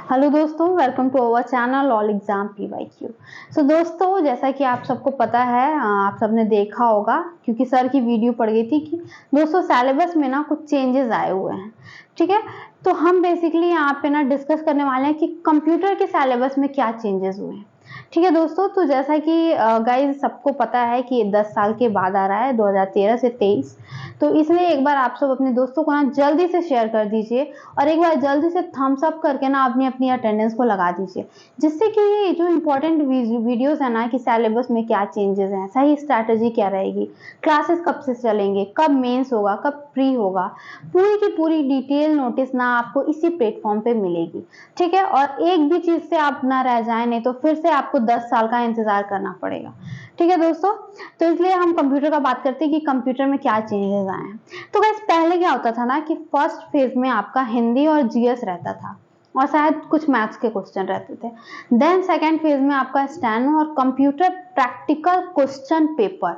Hello दोस्तों, welcome to our channel all exam PYQ। So दोस्तों, जैसा कि आप सबको पता है, आप सबने देखा होगा क्योंकि सर की वीडियो पड़ गई थी कि दोस्तों सिलेबस में ना कुछ चेंजेस आए हुए हैं। ठीक है, तो हम बेसिकली यहाँ पे ना डिस्कस करने वाले हैं कि कंप्यूटर के सिलेबस में क्या चेंजेस हुए हैं। ठीक है दोस्तों, तो जैसा कि गाइज सबको पता है कि 10 साल के बाद आ रहा है 2013 से 23, तो इसलिए एक बार आप सब अपने दोस्तों को ना जल्दी से शेयर कर दीजिए और एक बार जल्दी से थम्स अप करके ना अपनी अपनी अटेंडेंस को लगा दीजिए, जिससे कि ये जो इम्पोर्टेंट वीडियोस है ना कि सिलेबस में क्या चेंजेस हैं, सही स्ट्रैटेजी क्या रहेगी, क्लासेस कब से चलेंगे, कब मेंस होगा, कब प्री होगा, पूरी की पूरी डिटेल नोटिस ना आपको इसी प्लेटफॉर्म पे मिलेगी। ठीक है, और एक भी चीज से आप ना रह जाए, नहीं तो फिर से आपको 10 साल का इंतजार करना पड़ेगा। ठीक है दोस्तों, तो इसलिए हम कंप्यूटर का बात करते हैं कि कंप्यूटर में क्या चेंजेस आए हैं। तो गाइस पहले क्या होता था ना कि फर्स्ट फेज में आपका हिंदी और जीएस रहता था और शायद कुछ मैथ्स के क्वेश्चन रहते थे। देन सेकेंड फेज में आपका स्टेनो और कंप्यूटर प्रैक्टिकल क्वेश्चन पेपर।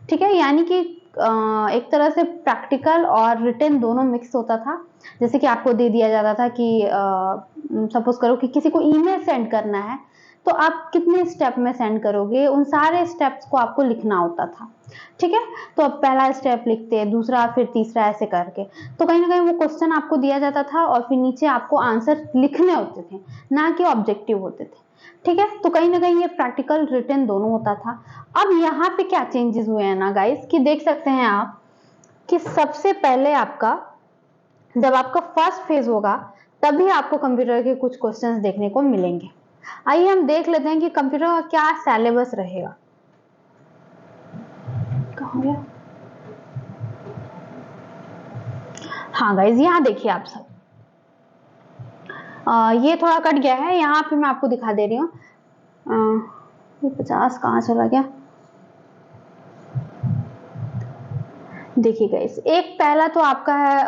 ठीक है, यानी कि एक तरह से प्रैक्टिकल और रिटन दोनों मिक्स होता था। जैसे कि आपको दे दिया जाता था कि सपोज करो कि किसी को ईमेल सेंड करना है, तो आप कितने स्टेप में सेंड करोगे, उन सारे स्टेप्स को आपको लिखना होता था। ठीक है, तो अब पहला स्टेप लिखते हैं, दूसरा, फिर तीसरा, ऐसे करके। तो कहीं ना कहीं वो क्वेश्चन आपको दिया जाता था और फिर नीचे आपको आंसर लिखने होते थे, ना कि ऑब्जेक्टिव होते थे। ठीक है, तो कहीं ना कहीं ये प्रैक्टिकल रिटन दोनों होता था। अब यहाँ पे क्या चेंजेस हुए हैं ना गाइस, कि देख सकते हैं आप कि सबसे पहले आपका जब आपका फर्स्ट फेज होगा तभी आपको कंप्यूटर के कुछ क्वेश्चंस देखने को मिलेंगे। आइए हम देख लेते हैं कि कंप्यूटर का क्या सिलेबस रहेगा। कहाँ गया? हाँ गाइज, यहाँ देखिए आप सब, ये थोड़ा कट गया है, यहाँ पे मैं आपको दिखा दे रही हूँ। 50 कहाँ चला गया? देखिए गाइस, एक पहला तो आपका है,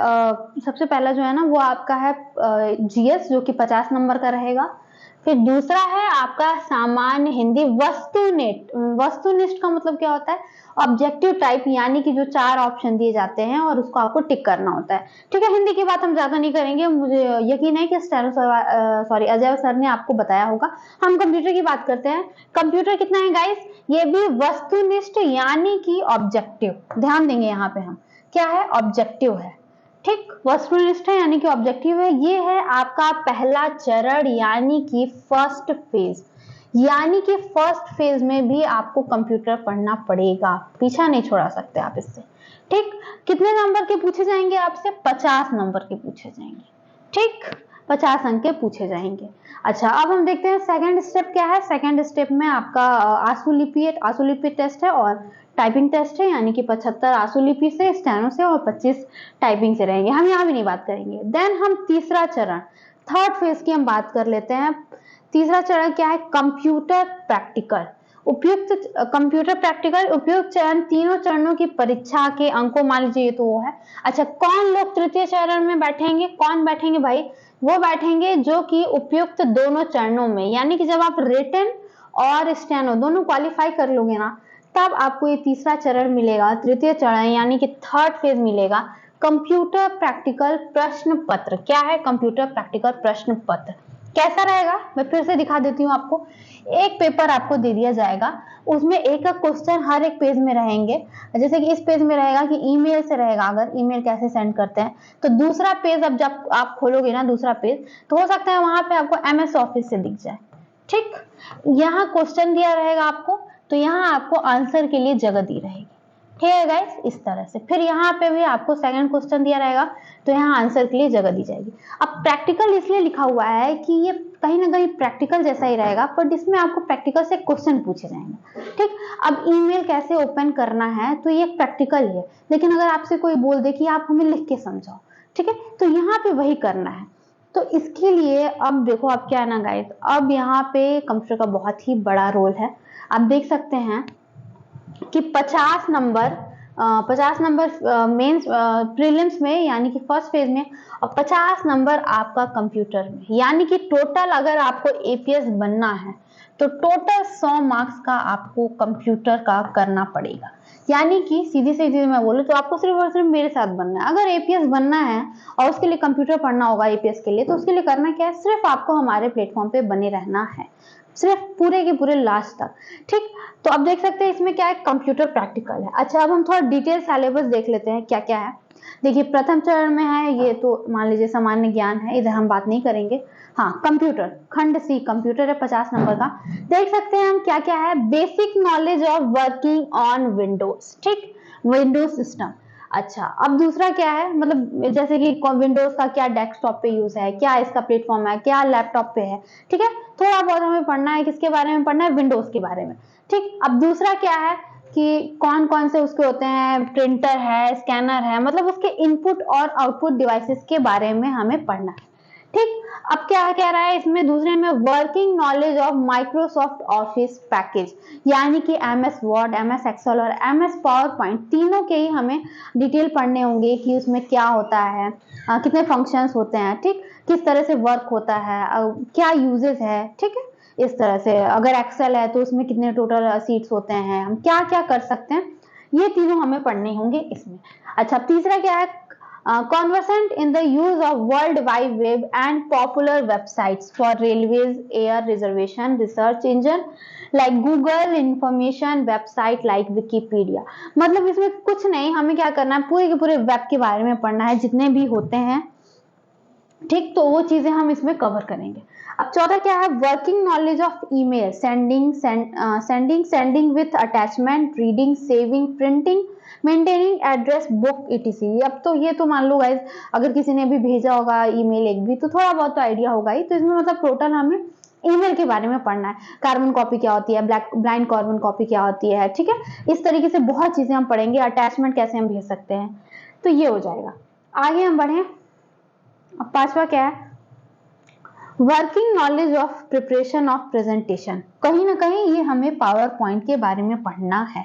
सबसे पहला जो है ना वो आपका है जीएस, जो कि 50 नंबर का रहेगा। फिर दूसरा है आपका सामान्य हिंदी वस्तुनिष्ठ। वस्तुनिष्ठ का मतलब क्या होता है? ऑब्जेक्टिव टाइप, यानी कि जो 4 ऑप्शन दिए जाते हैं और उसको आपको टिक करना होता है। ठीक है, हिंदी की बात हम ज्यादा नहीं करेंगे, मुझे यकीन है कि अजय सर ने आपको बताया होगा। हम कंप्यूटर की बात करते हैं। कंप्यूटर कितना है गाइस? ये भी वस्तुनिष्ठ यानी कि ऑब्जेक्टिव, ध्यान देंगे यहाँ पे हम, क्या है? ऑब्जेक्टिव है। ठीक, वस्तुनिष्ठ है यानी कि ऑब्जेक्टिव है। ये है आपका पहला चरण यानी कि फर्स्ट फेज। यानी कि फर्स्ट फेज में भी आपको कंप्यूटर पढ़ना पड़ेगा, पीछा नहीं छोड़ा सकते आप इससे। ठीक, कितने नंबर के पूछे जाएंगे आपसे? 50 नंबर के पूछे जाएंगे। ठीक, 50 अंक के पूछे जाएंगे। अच्छा, अब हम देखते हैं सेकंड स्टेप क्या है। सेकंड स्टेप में आपका आशुलिपि टेस्ट है और टाइपिंग टेस्ट है, यानी कि 75 आशुलिपि से, स्टेनो से और 25 टाइपिंग से रहेंगे। हम यहाँ भी नहीं बात करेंगे। देन हम तीसरा चरण, थर्ड फेज की हम बात कर लेते हैं। तीसरा चरण क्या है? Computer practical. उपयुक्त कंप्यूटर प्रैक्टिकल उपयुक्त चरण, तीनों चरणों की परीक्षा के अंकों, मान लीजिए तो वो है। अच्छा, कौन लोग तृतीय चरण में बैठेंगे? कौन बैठेंगे भाई? वो बैठेंगे जो कि उपयुक्त दोनों चरणों में, यानी कि जब आप रिटन और स्टेनो दोनों क्वालिफाई कर लोगे ना, तब आपको ये तीसरा चरण मिलेगा, तृतीय चरण यानी कि थर्ड फेज मिलेगा, कंप्यूटर प्रैक्टिकल प्रश्न पत्र। क्या है? कंप्यूटर प्रैक्टिकल प्रश्न पत्र। कैसा रहेगा मैं फिर से दिखा देती हूँ आपको। एक पेपर आपको दे दिया जाएगा, उसमें एक क्वेश्चन हर एक पेज में रहेंगे। जैसे कि इस पेज में रहेगा कि ईमेल से रहेगा, अगर ईमेल कैसे सेंड करते हैं, तो दूसरा पेज अब जब आप खोलोगे ना, दूसरा पेज, तो हो सकता है वहां पे आपको MS ऑफिस से दिख जाए। ठीक, यहाँ क्वेश्चन दिया रहेगा आपको, तो यहाँ आपको आंसर के लिए जगह दी रहेगी। ठीक है गाइस, इस तरह से। फिर यहाँ पे भी आपको सेकंड क्वेश्चन दिया रहेगा, तो यहाँ आंसर के लिए जगह दी जाएगी। अब प्रैक्टिकल इसलिए लिखा हुआ है कि ये कहीं ना कहीं प्रैक्टिकल जैसा ही रहेगा, बट इसमें आपको प्रैक्टिकल से क्वेश्चन पूछे जाएंगे। ठीक, अब ईमेल कैसे ओपन करना है, तो ये प्रैक्टिकल ही है, लेकिन अगर आपसे कोई बोल दे कि आप हमें लिख के समझाओ, ठीक है, तो यहाँ पे वही करना है। तो इसके लिए अब देखो, अब क्या है ना गाइस, अब यहाँ पे कंप्यूटर का बहुत ही बड़ा रोल है। आप देख सकते हैं कि 50 नंबर 50 नंबर मेंस प्रीलिम्स में यानी कि फर्स्ट फेज में, और 50 नंबर आपका कंप्यूटर में, यानी कि टोटल अगर आपको एपीएस बनना है तो टोटल 100 मार्क्स का आपको कंप्यूटर का करना पड़ेगा। यानी कि सीधी सीधी मैं बोलूँ तो आपको सिर्फ और सिर्फ मेरे साथ बनना है। अगर एपीएस बनना है और उसके लिए कंप्यूटर पढ़ना होगा एपीएस के लिए, तो उसके लिए करना क्या है, सिर्फ आपको हमारे प्लेटफॉर्म पे बने रहना है, सिर्फ पूरे के पूरे लास्ट तक। ठीक, तो अब देख सकते हैं इसमें क्या है, कंप्यूटर प्रैक्टिकल है। अच्छा, अब हम थोड़ा डिटेल सिलेबस देख लेते हैं क्या क्या है। देखिए, प्रथम चरण में है, ये तो मान लीजिए सामान्य ज्ञान है, इधर हम बात नहीं करेंगे। हाँ, कंप्यूटर खंड सी कंप्यूटर है 50 नंबर का। देख सकते हैं हम क्या क्या है, basic knowledge of working on Windows, ठीक, विंडोज सिस्टम। अच्छा, अब दूसरा क्या है, मतलब जैसे कि विंडोज का क्या डेस्कटॉप पे यूज है, क्या इसका प्लेटफॉर्म है, क्या लैपटॉप पे है। ठीक है, थोड़ा बहुत हमें पढ़ना है, किसके बारे में पढ़ना है, विंडोज के बारे में। ठीक, अब दूसरा क्या है कि कौन कौन से उसके होते हैं, प्रिंटर है, स्कैनर है, मतलब उसके इनपुट और आउटपुट डिवाइसेस के बारे में हमें पढ़ना है। ठीक, अब क्या कह रहा है इसमें दूसरे में, working knowledge of Microsoft office package, यानी कि एमएस वर्ड, एमएस एक्सेल और एमएस पावर पॉइंट, तीनों के ही हमें डिटेल पढ़ने होंगे कि उसमें क्या होता है, कितने फंक्शंस होते हैं, ठीक, किस तरह से वर्क होता है, क्या यूजेस है। ठीक है, इस तरह से अगर एक्सेल है तो उसमें कितने टोटल सीट्स होते हैं, हम क्या क्या कर सकते हैं, ये तीनों हमें पढ़ने होंगे इसमें। अच्छा, तीसरा क्या है, conversant in the use of world wide web and popular websites for railways, air reservation, research engine like Google, information website like Wikipedia। मतलब इसमें कुछ नहीं, हमें क्या करना है, पूरे के पूरे वेब के बारे में पढ़ना है, जितने भी होते हैं। ठीक, तो वो चीजें हम इसमें कवर करेंगे। अब चौथा क्या है, working knowledge of email, sending with attachment, reading, saving, printing, maintaining address book etc। अब तो ये तो मान लो गाइज, अगर किसी ने भी भेजा होगा ईमेल एक भी, तो थोड़ा बहुत तो आइडिया होगा ही। तो इसमें मतलब टोटल हमें ईमेल के बारे में पढ़ना है, कार्बन कॉपी क्या होती है, ब्लाइंड कार्बन कॉपी क्या होती है। ठीक है, इस तरीके से बहुत चीजें हम पढ़ेंगे, अटैचमेंट कैसे हम भेज सकते हैं, तो ये हो जाएगा। आगे हम बढ़े, अब पांचवा क्या है, working knowledge of preparation of presentation, कहीं ना कहीं ये हमें पावर पॉइंट के बारे में पढ़ना है।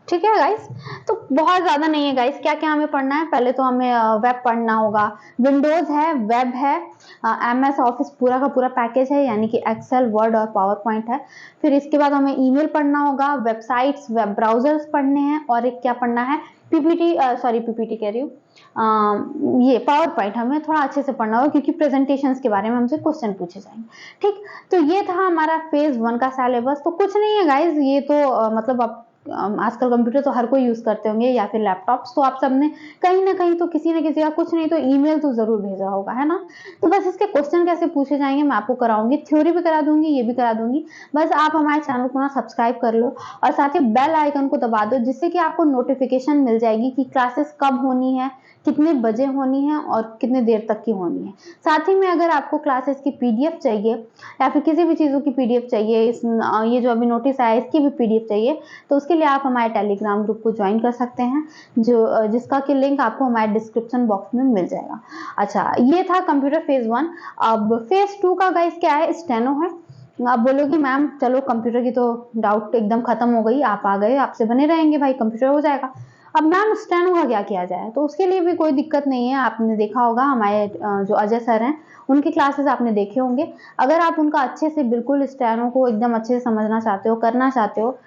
ठीक है गाइस, तो बहुत ज्यादा नहीं है गाइस, क्या क्या हमें पढ़ना है, पहले तो हमें वेब पढ़ना होगा, विंडोज है, वेब है, एमएस ऑफिस पूरा का पूरा पैकेज है, यानी कि एक्सेल, वर्ड और पावर पॉइंट है। फिर इसके बाद हमें ईमेल पढ़ना होगा, वेबसाइट्स, वेब ब्राउजर्स पढ़ने हैं, और एक क्या पढ़ना है, पीपीटी कह रही हूँ, ये पावर पॉइंट हमें थोड़ा अच्छे से पढ़ना होगा, क्योंकि प्रेजेंटेशंस के बारे में हमसे क्वेश्चन पूछे जाएंगे। ठीक, तो ये था हमारा फेज 1 का सिलेबस। तो कुछ नहीं है गाइज, ये तो मतलब आप आजकल कंप्यूटर तो हर कोई यूज करते होंगे या फिर लैपटॉप्स, तो आप सबने कहीं ना कहीं तो किसी न किसी का कुछ नहीं तो ईमेल तो जरूर भेजा होगा, है ना। तो बस इसके क्वेश्चन कैसे पूछे जाएंगे मैं आपको कराऊंगी, थ्योरी भी करा दूंगी, ये भी करा दूंगी। बस आप हमारे चैनल को ना सब्सक्राइब कर लो और साथ ही बेल आइकन को दबा दो, जिससे कि आपको नोटिफिकेशन मिल जाएगी कि क्लासेस कब होनी है, कितने बजे होनी है और कितने देर तक की होनी है। साथ ही में अगर आपको क्लासेस की पीडीएफ चाहिए या फिर किसी भी चीज़ों की पीडीएफ चाहिए, ये जो अभी नोटिस आया इसकी भी पीडीएफ चाहिए, तो उसके लिए आप हमारे टेलीग्राम ग्रुप को ज्वाइन कर सकते हैं, जिसका कि लिंक आपको हमारे डिस्क्रिप्शन बॉक्स में मिल जाएगा। अच्छा, ये था कंप्यूटर फेज 1। अब फेज 2 का गाइस क्या है, स्टेनो है। आप बोलोगे मैम चलो कंप्यूटर की तो डाउट एकदम खत्म हो गई, आप आ गए, आपसे बने रहेंगे भाई, कंप्यूटर हो जाएगा। अब मैम स्टेनो का क्या किया जाए, तो उसके लिए भी कोई दिक्कत नहीं है। आपने देखा होगा हमारे जो अजय सर हैं, उनकी क्लासेस आपने देखे होंगे। अगर आप उनका अच्छे से बिल्कुल स्टेनो को एकदम अच्छे से समझना चाहते हो, करना चाहते हो,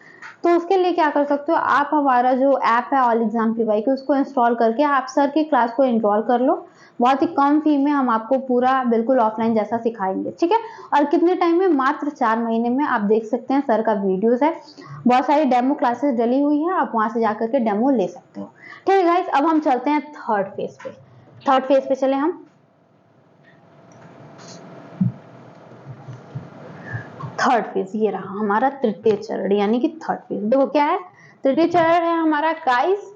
तो उसके लिए क्या कर सकते हो, आप हमारा जो ऐप है ऑल एग्जाम की बाई, उसको इंस्टॉल करके आप सर की क्लास को एनरोल कर लो। बहुत ही कम फी में हम आपको पूरा बिल्कुल ऑफलाइन जैसा सिखाएंगे। ठीक है, और कितने टाइम में, मात्र 4 महीने में। आप देख सकते हैं सर का वीडियोस है, बहुत सारी डेमो क्लासेस डली हुई है, आप वहां से जाकर के डेमो ले सकते हो। ठीक है गाइस, अब हम चलते हैं थर्ड फेज पे। थर्ड फेज पे चले हम। थर्ड फेज ये रहा हमारा तृतीय चरण, यानी कि थर्ड फेज। देखो क्या है, तृतीय चरण है हमारा गाइस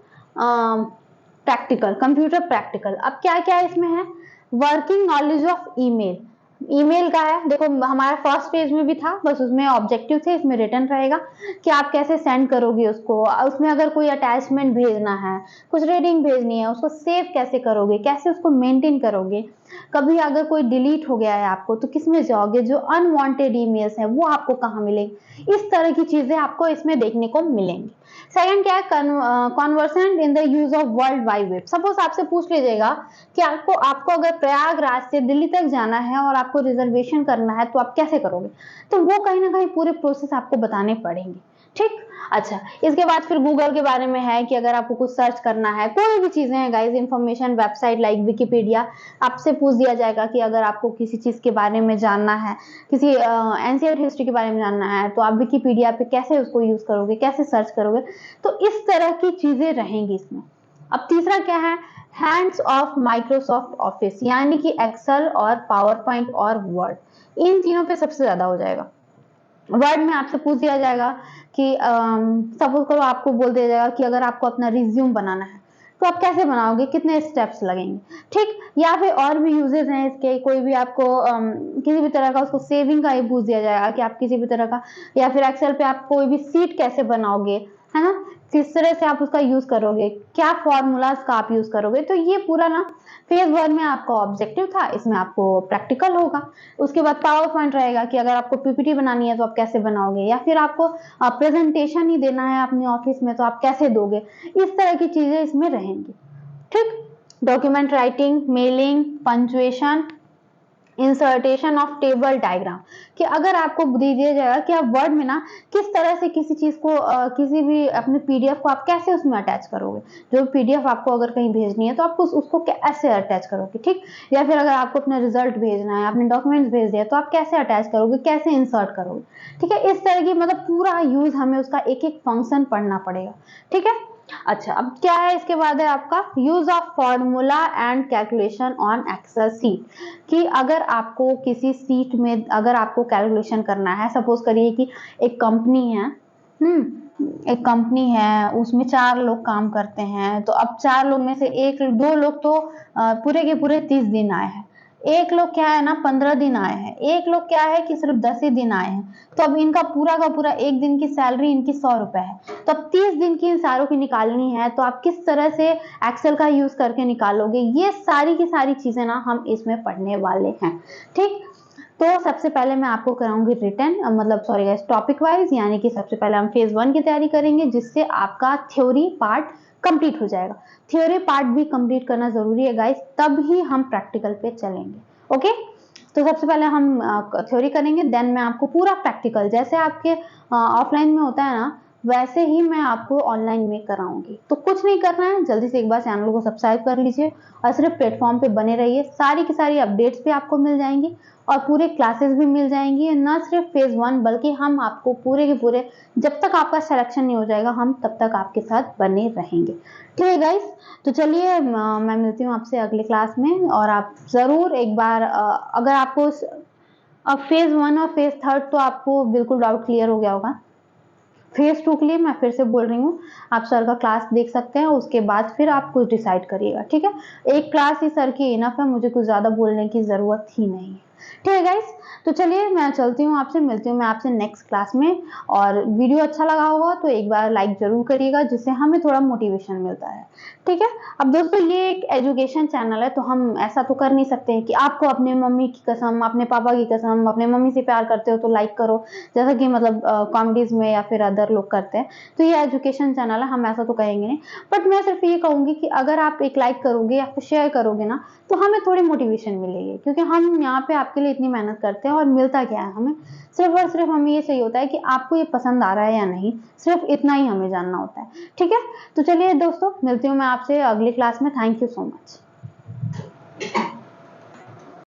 प्रैक्टिकल, कंप्यूटर प्रैक्टिकल। अब क्या क्या इसमें है, working knowledge of email, email का है। देखो हमारा फर्स्ट पेज में भी था, बस उसमें ऑब्जेक्टिव थे, इसमें रिटर्न रहेगा कि आप कैसे सेंड करोगे उसको, उसमें अगर कोई अटैचमेंट भेजना है, कुछ रीडिंग भेजनी है, उसको सेव कैसे करोगे, कैसे उसको मेंटेन करोगे, कभी अगर कोई डिलीट हो गया है आपको तो किस में जाओगे, जो अनवांटेड ईमेल्स हैं वो आपको कहाँ मिलेंगे, इस तरह की चीजें आपको इसमें देखने को मिलेंगी। सेकंड क्या है, conversant in the use of world wide web. Suppose आपसे पूछ लीजिएगा कि आपको आपको अगर प्रयागराज से दिल्ली तक जाना है और आपको रिजर्वेशन करना है तो आप कैसे करोगे, तो वो कहीं ना कहीं पूरे प्रोसेस आपको बताने पड़ेंगे, ठीक। अच्छा, इसके बाद फिर गूगल के बारे में है कि अगर आपको कुछ सर्च करना है, कोई भी चीजें हैं guys, information website like Wikipedia, आपसे पूछ दिया जाएगा कि अगर आपको किसी चीज के बारे में जानना है, किसी एंशिएंट हिस्ट्री के बारे में जानना है, तो आप विकिपीडिया पे कैसे उसको यूज करोगे, कैसे सर्च करोगे, तो इस तरह की चीजें रहेंगी इसमें। अब तीसरा क्या है, हैंड्स ऑफ माइक्रोसॉफ्ट ऑफिस, यानी कि एक्सेल और पावर पॉइंट और वर्ड, इन तीनों पे सबसे ज्यादा हो जाएगा। वर्ड में आपसे पूछ दिया जाएगा कि सपोज करो आपको बोल दिया जाएगा कि अगर आपको अपना रिज्यूम बनाना है तो आप कैसे बनाओगे, कितने स्टेप्स लगेंगे, ठीक। या फिर और भी यूजेस हैं इसके, कोई भी आपको किसी भी तरह का उसको सेविंग का ही पूछ दिया जाएगा कि आप किसी भी तरह का, या फिर एक्सेल पे आप कोई भी सीट कैसे बनाओगे, है ना, किस तरह से आप उसका यूज करोगे, क्या फॉर्मूलाज का आप यूज करोगे। तो ये पूरा ना फेज 1 में आपका ऑब्जेक्टिव था, इसमें आपको प्रैक्टिकल होगा। उसके बाद पावर पॉइंट रहेगा कि अगर आपको पीपीटी बनानी है तो आप कैसे बनाओगे, या फिर आपको प्रेजेंटेशन ही देना है अपने ऑफिस में तो आप कैसे दोगे, इस तरह की चीजें इसमें रहेंगी, ठीक। Document writing, mailing, punctuation, insertion of table diagram, कि अगर आपको दे दिया जाएगा कि आप वर्ड में ना किस तरह से किसी चीज को किसी भी अपने पीडीएफ को आप कैसे उसमें अटैच करोगे, जो पीडीएफ आपको अगर कहीं भेजनी है तो आपको उसको कैसे अटैच करोगे, ठीक। या फिर अगर आपको अपना रिजल्ट भेजना है, अपने डॉक्यूमेंट्स भेज दिया तो आप कैसे अटैच करोगे, कैसे इंसर्ट करोगे, ठीक है। इस तरह की मतलब पूरा यूज हमें उसका एक एक फंक्शन पढ़ना पड़ेगा, ठीक है। अच्छा, अब क्या है इसके बाद है आपका use of formula and calculation on Excel sheet, कि अगर आपको किसी सीट में अगर आपको कैलकुलेशन करना है, सपोज करिए कि एक कंपनी है, एक कंपनी है, उसमें 4 लोग काम करते हैं, तो अब 4 लोग में से एक 2 लोग तो पूरे के पूरे 30 दिन आए हैं, एक लोग क्या है ना 15 दिन आए हैं, एक लोग क्या है कि सिर्फ 10 ही दिन आए हैं, तो अब इनका पूरा का पूरा एक दिन की सैलरी इनकी 100 रुपए है, तो अब 30 दिन की इन सारों की निकालनी है, तो आप किस तरह से एक्सेल का यूज करके निकालोगे, ये सारी की सारी चीजें ना हम इसमें पढ़ने वाले हैं, ठीक। तो सबसे पहले मैं आपको कराऊंगी रिटन, मतलब सॉरी गाइस, टॉपिक वाइज, यानी कि सबसे पहले हम फेज 1 की तैयारी करेंगे, जिससे आपका थ्योरी पार्ट कंप्लीट हो जाएगा। थ्योरी पार्ट भी कंप्लीट करना जरूरी है गाइस, तब ही हम प्रैक्टिकल पे चलेंगे, ओके। तो सबसे पहले हम थ्योरी करेंगे, देन मैं आपको पूरा प्रैक्टिकल, जैसे आपके ऑफलाइन में होता है ना, वैसे ही मैं आपको ऑनलाइन में कराऊंगी। तो कुछ नहीं करना है, जल्दी से एक बार चैनल को सब्सक्राइब कर लीजिए और सिर्फ प्लेटफॉर्म पे बने रहिए, सारी की सारी अपडेट्स भी आपको मिल जाएंगी और पूरे क्लासेस भी मिल जाएंगी, ना सिर्फ फेज 1 बल्कि हम आपको पूरे के पूरे, जब तक आपका सिलेक्शन नहीं हो जाएगा हम तब तक आपके साथ बने रहेंगे, ठीक है गाइस। तो चलिए मैं मिलती हूँ आपसे अगले क्लास में, और आप जरूर एक बार अगर आपको अब फेज 1 और फेज 3 तो आपको बिल्कुल डाउट क्लियर हो गया होगा, फेज 2 के लिए मैं फिर से बोल रही हूँ, आप सर का क्लास देख सकते हैं, उसके बाद फिर आप कुछ डिसाइड करिएगा, ठीक है। एक क्लास ही सर की इनफ है, मुझे कुछ ज्यादा बोलने की जरूरत ही नहीं है, ठीक है गाइस। तो चलिए मैं चलती हूँ, आपसे मिलती हूँ मैं आपसे नेक्स्ट क्लास में, और वीडियो अच्छा लगा होगा तो एक बार लाइक जरूर करिएगा, जिससे हमें थोड़ा मोटिवेशन मिलता है, ठीक है। अब दोस्तों ये एक एजुकेशन चैनल है, तो हम ऐसा तो कर नहीं सकते हैं कि आपको अपने मम्मी की कसम, अपने पापा की कसम, अपने मम्मी से प्यार करते हो तो लाइक करो, जैसा कि मतलब कॉमेडीज में या फिर अदर लोग करते हैं। तो ये एजुकेशन चैनल है, हम ऐसा तो कहेंगे नहीं, बट मैं सिर्फ ये कहूंगी कि अगर आप एक लाइक करोगे या फिर शेयर करोगे ना, तो हमें थोड़ी मोटिवेशन मिलेगी, क्योंकि हम यहाँ पे आपके लिए इतनी मेहनत करते हैं और मिलता क्या है हमें, सिर्फ और सिर्फ हमें ये चाहिए होता है कि आपको ये पसंद आ रहा है या नहीं, सिर्फ इतना ही हमें जानना होता है, ठीक है। तो चलिए दोस्तों, मिलती हूँ मैं आपसे अगली क्लास में, थैंक यू सो मच।